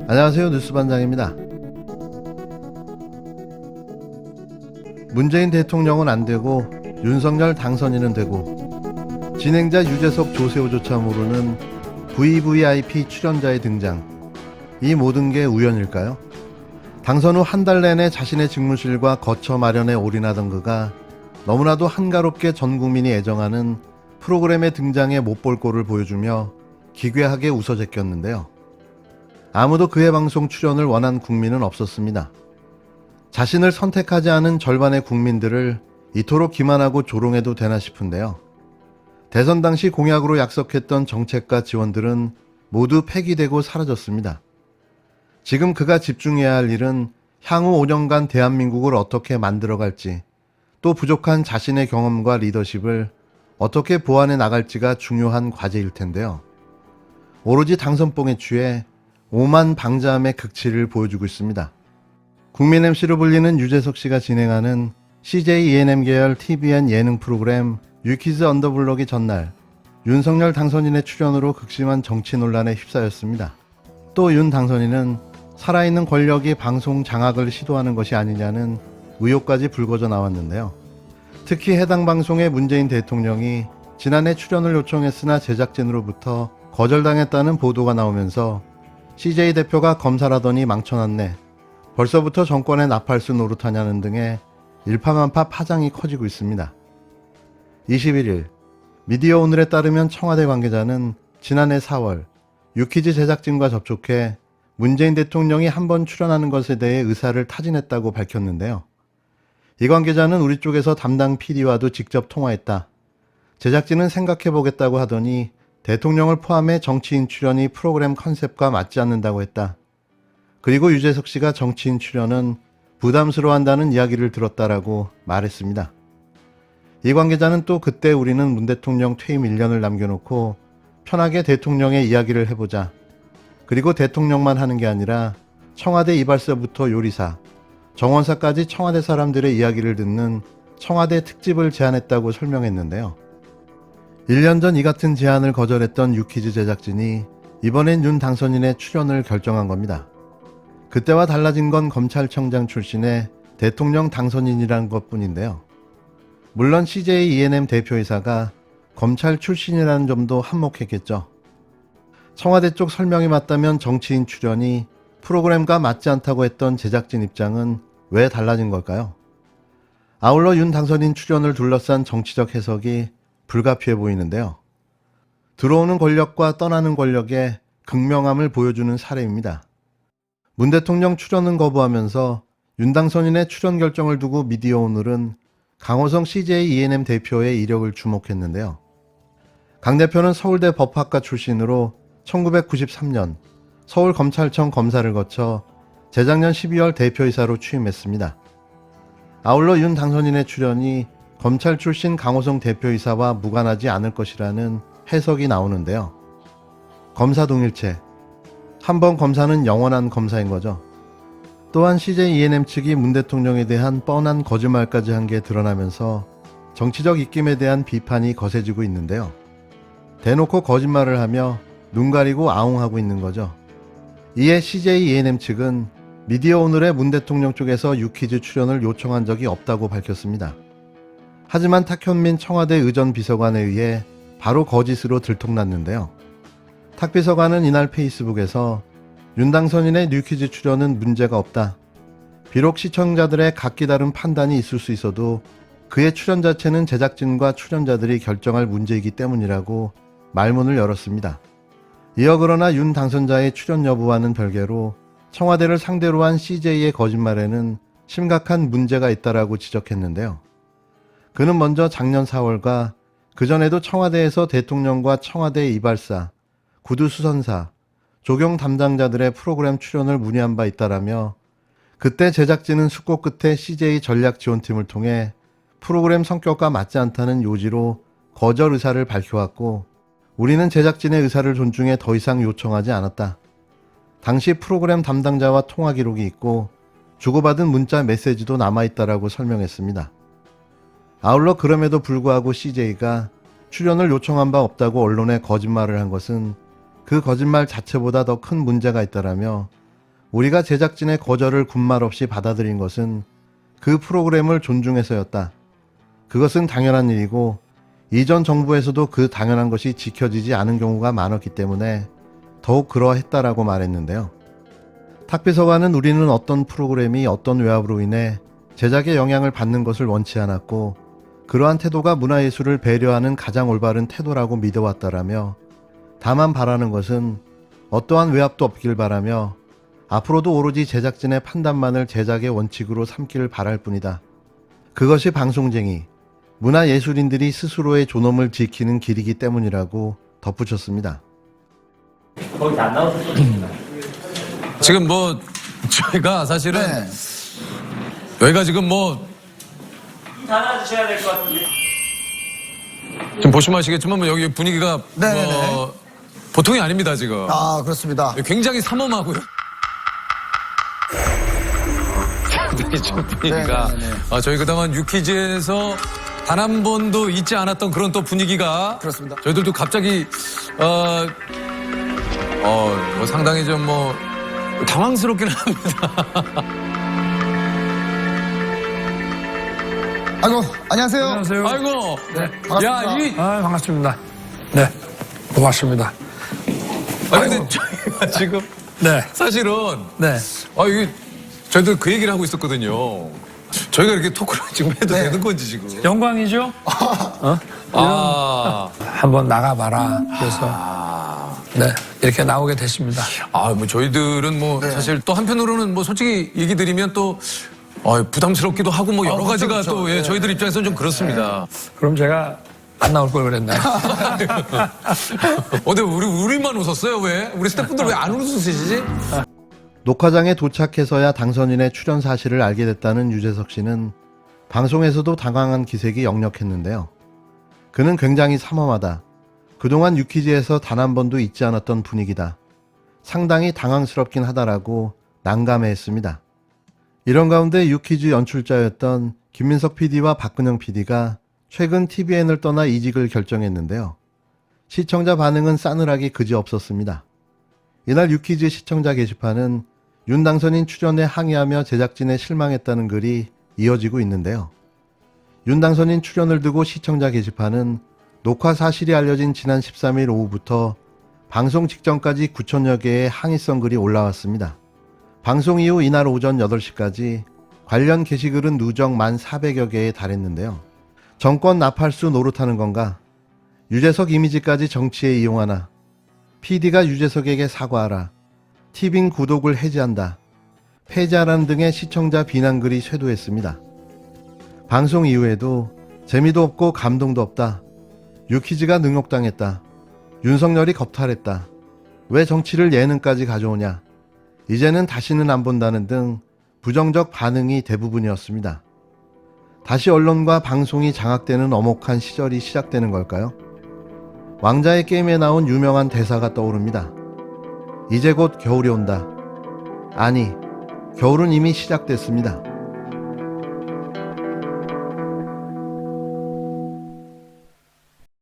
안녕하세요. 뉴스반장입니다. 문재인 대통령은 안 되고 윤석열 당선인은 되고 진행자 유재석 조세호조차 모르는 VVIP 출연자의 등장, 이 모든 게 우연일까요? 당선 후 한 달 내내 자신의 직무실과 거처 마련에 올인하던 그가 너무나도 한가롭게 전 국민이 애정하는 프로그램의 등장에 못 볼 꼴을 보여주며 기괴하게 웃어 제꼈는데요. 아무도 그의 방송 출연을 원한 국민은 없었습니다. 자신을 선택하지 않은 절반의 국민들을 이토록 기만하고 조롱해도 되나 싶은데요. 대선 당시 공약으로 약속했던 정책과 지원들은 모두 폐기되고 사라졌습니다. 지금 그가 집중해야 할 일은 향후 5년간 대한민국을 어떻게 만들어갈지, 또 부족한 자신의 경험과 리더십을 어떻게 보완해 나갈지가 중요한 과제일 텐데요. 오로지 당선뽕에 취해 오만 방자함의 극치를 보여주고 있습니다. 국민 MC로 불리는 유재석 씨가 진행하는 CJ ENM 계열 TVN 예능 프로그램 유키즈 언더블럭이 전날 윤석열 당선인의 출연으로 극심한 정치 논란에 휩싸였습니다. 또 윤 당선인은 살아있는 권력이 방송 장악을 시도하는 것이 아니냐는 의혹까지 불거져 나왔는데요. 특히 해당 방송의 문재인 대통령이 지난해 출연을 요청했으나 제작진으로부터 거절당했다는 보도가 나오면서 CJ 대표가 검사라더니 망쳐놨네, 벌써부터 정권의 나팔수 노릇하냐는 등의 일파만파 파장이 커지고 있습니다. 21일 미디어 오늘에 따르면 청와대 관계자는 지난해 4월 유키즈 제작진과 접촉해 문재인 대통령이 한번 출연하는 것에 대해 의사를 타진했다고 밝혔는데요. 이 관계자는 우리 쪽에서 담당 PD와도 직접 통화했다. 제작진은 생각해보겠다고 하더니 대통령을 포함해 정치인 출연이 프로그램 컨셉과 맞지 않는다고 했다. 그리고 유재석 씨가 정치인 출연은 부담스러워한다는 이야기를 들었다라고 말했습니다. 이 관계자는 또 그때 우리는 문 대통령 퇴임 1년을 남겨놓고 편하게 대통령의 이야기를 해보자. 그리고 대통령만 하는 게 아니라 청와대 이발사부터 요리사, 정원사까지 청와대 사람들의 이야기를 듣는 청와대 특집을 제안했다고 설명했는데요. 1년 전 이 같은 제안을 거절했던 유키즈 제작진이 이번엔 윤 당선인의 출연을 결정한 겁니다. 그때와 달라진 건 검찰청장 출신의 대통령 당선인이란 것뿐인데요. 물론 CJ ENM 대표이사가 검찰 출신이라는 점도 한몫했겠죠. 청와대 쪽 설명이 맞다면 정치인 출연이 프로그램과 맞지 않다고 했던 제작진 입장은 왜 달라진 걸까요? 아울러 윤 당선인 출연을 둘러싼 정치적 해석이 불가피해 보이는데요. 들어오는 권력과 떠나는 권력의 극명함을 보여주는 사례입니다. 문 대통령 출연은 거부하면서 윤 당선인의 출연 결정을 두고 미디어 오늘은 강호성 CJ ENM 대표의 이력을 주목했는데요. 강 대표는 서울대 법학과 출신으로 1993년 서울검찰청 검사를 거쳐 재작년 12월 대표이사로 취임했습니다. 아울러 윤 당선인의 출연이 검찰 출신 강호성 대표이사와 무관하지 않을 것이라는 해석이 나오는데요. 검사 동일체, 한번 검사는 영원한 검사인 거죠. 또한 CJ ENM 측이 문 대통령에 대한 뻔한 거짓말까지 한 게 드러나면서 정치적 입김에 대한 비판이 거세지고 있는데요. 대놓고 거짓말을 하며 눈 가리고 아웅하고 있는 거죠. 이에 CJ ENM 측은 미디어 오늘의 문 대통령 쪽에서 유키즈 출연을 요청한 적이 없다고 밝혔습니다. 하지만 탁현민 청와대 의전 비서관에 의해 바로 거짓으로 들통났는데요. 탁 비서관은 이날 페이스북에서 윤 당선인의 뉴키즈 출연은 문제가 없다. 비록 시청자들의 각기 다른 판단이 있을 수 있어도 그의 출연 자체는 제작진과 출연자들이 결정할 문제이기 때문이라고 말문을 열었습니다. 이어 그러나 윤 당선자의 출연 여부와는 별개로 청와대를 상대로 한 CJ의 거짓말에는 심각한 문제가 있다라고 지적했는데요. 그는 먼저 작년 4월과 그전에도 청와대에서 대통령과 청와대 이발사, 구두수선사, 조경 담당자들의 프로그램 출연을 문의한 바 있다라며 그때 제작진은 숙고 끝에 CJ 전략지원팀을 통해 프로그램 성격과 맞지 않다는 요지로 거절 의사를 밝혀왔고 우리는 제작진의 의사를 존중해 더 이상 요청하지 않았다. 당시 프로그램 담당자와 통화 기록이 있고 주고받은 문자 메시지도 남아있다라고 설명했습니다. 아울러 그럼에도 불구하고 CJ가 출연을 요청한 바 없다고 언론에 거짓말을 한 것은 그 거짓말 자체보다 더 큰 문제가 있다라며 우리가 제작진의 거절을 군말 없이 받아들인 것은 그 프로그램을 존중해서였다. 그것은 당연한 일이고 이전 정부에서도 그 당연한 것이 지켜지지 않은 경우가 많았기 때문에 더욱 그러했다라고 말했는데요. 탁비서관은 우리는 어떤 프로그램이 어떤 외압으로 인해 제작에 영향을 받는 것을 원치 않았고 그러한 태도가 문화예술을 배려하는 가장 올바른 태도라고 믿어왔다라며 다만 바라는 것은 어떠한 외압도 없길 바라며 앞으로도 오로지 제작진의 판단만을 제작의 원칙으로 삼기를 바랄 뿐이다. 그것이 방송쟁이, 문화예술인들이 스스로의 존엄을 지키는 길이기 때문이라고 덧붙였습니다. 거기 안 나오셨어요? 지금 뭐 저희가 사실은 네. 여기가 지금 뭐 달아주셔야 될 것 같은데. 지금 보시면 아시겠지만 뭐 여기 분위기가 네네네. 뭐 보통이 아닙니다 지금. 아, 그렇습니다. 굉장히 삼엄하고요. 굉장히 좀 분위기가 네네네. 저희 그동안 유퀴즈에서 단 한 번도 있지 않았던 그런 또 분위기가 그렇습니다. 저희들도 갑자기 뭐 상당히 좀 뭐 당황스럽긴 합니다. 아이고, 안녕하세요. 안녕하세요. 아이고, 네, 반갑습니다. 반갑습니다. 네, 고맙습니다. 근데 저희가 지금 네, 사실은 네. 이게 저희들 그 얘기를 하고 있었거든요. 저희가 이렇게 토크를 지금 해도 네. 되는 건지 지금. 영광이죠? 한번 나가봐라. 그래서, 네, 이렇게 나오게 됐습니다. 뭐 저희들은 뭐 네. 사실 또 한편으로는 뭐 솔직히 얘기 드리면 또 부담스럽기도 하고 뭐 여러 가지가 그렇죠, 또 그렇죠. 저희들 입장에서는 좀 그렇습니다. 그럼 제가 안 나올 걸 그랬나요? 근데 우리만 웃었어요 왜? 우리 스태프분들 왜 안 웃으시지? 녹화장에 도착해서야 당선인의 출연 사실을 알게 됐다는 유재석 씨는 방송에서도 당황한 기색이 역력했는데요. 그는 굉장히 삼엄하다. 그동안 유퀴즈에서 단 한 번도 있지 않았던 분위기다. 상당히 당황스럽긴 하다라고 난감해했습니다. 이런 가운데 유퀴즈 연출자였던 김민석 PD와 박근영 PD가 최근 TVN을 떠나 이직을 결정했는데요. 시청자 반응은 싸늘하기 그지없었습니다. 이날 유퀴즈 시청자 게시판은 윤 당선인 출연에 항의하며 제작진에 실망했다는 글이 이어지고 있는데요. 윤 당선인 출연을 두고 시청자 게시판은 녹화 사실이 알려진 지난 13일 오후부터 방송 직전까지 9천여 개의 항의성 글이 올라왔습니다. 방송 이후 이날 오전 8시까지 관련 게시글은 누적 1,400여 개에 달했는데요. 정권 나팔수 노릇하는 건가? 유재석 이미지까지 정치에 이용하나? PD가 유재석에게 사과하라. 티빙 구독을 해지한다. 폐지하라는 등의 시청자 비난글이 쇄도했습니다. 방송 이후에도 재미도 없고 감동도 없다. 유퀴즈가 능욕당했다. 윤석열이 겁탈했다. 왜 정치를 예능까지 가져오냐. 이제는 다시는 안 본다는 등 부정적 반응이 대부분이었습니다. 다시 언론과 방송이 장악되는 엄혹한 시절이 시작되는 걸까요? 왕자의 게임에 나온 유명한 대사가 떠오릅니다. 이제 곧 겨울이 온다. 아니, 겨울은 이미 시작됐습니다.